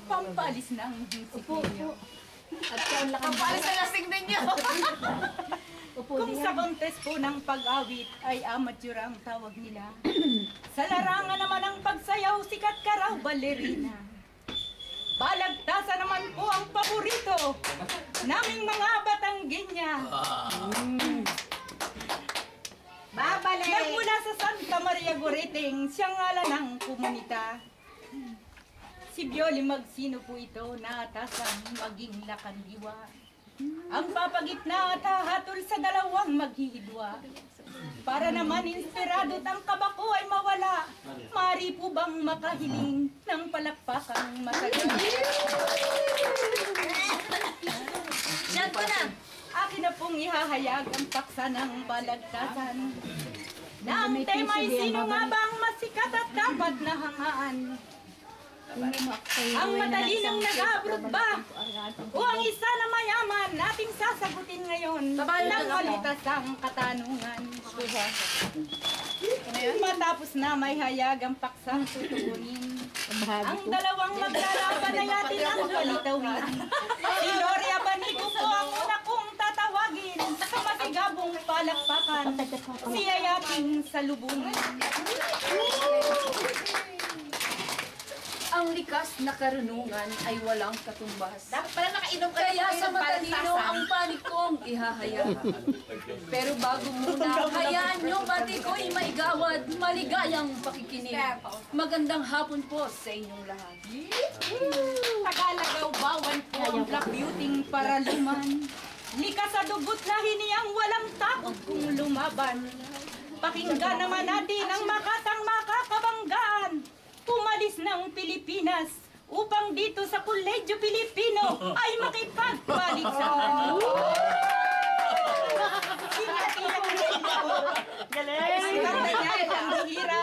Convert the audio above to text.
pampalis ng sipilyo. At yung lakang Pampalis na lasing ninyo. Kung sa contest po ng pag-awit ay amateur ang tawag nila. Sa larangan naman ng pagsayaw, sikat ka raw balerina. Balagtasan naman po ang paborito naming mga Batangginya. babalik! Nagmula sa Santa Maria Goreting, siyang ngalan ng komunita. Si Bioli Magsino po ito, naatasan maging lakandiwa. Ang papagitna at hahatol sa dalawang maghihidwa. Para naman inspirado ang kabako ay mawala. Mari po bang makahiling ng palakpakang matagal? Diyan ko na. Akin na pong ihahayag ang paksa ng balagtasan. Na ang tema ay sino nga ba ang masikat at dapat na hangaan? Ang matalinang nag-abrot ba? O ang isa na mayaman nating sasagutin ngayon ng malitasang katanungan. Matapos na may hayag ang paksang tutugunin. Ang dalawang maglalaban ay atin ang palitawin. Si Gloria Banigo po ang una kong tatawagin sa masigabong palakpakan. Siya yating salubungin. Ang likas na karunungan ay walang katumbas. Dapat pala nakainom ka Kaya sa matalino ang panig kong ihahayag. Pero bago muna, hayaan nyo bati ko'y maigawad, maligayang pakikinig. Magandang hapon po sa inyong lahat. Tagalagaw bawan po ang black beauty para luman. Likas sa dugot na hiniyang walang takot kung lumaban. Pakinggan naman natin ang makatang makakabanggaan. Umalis ng Pilipinas upang dito sa Koledyo Pilipino ay makipagpaligsahan. Galing! Ang hira.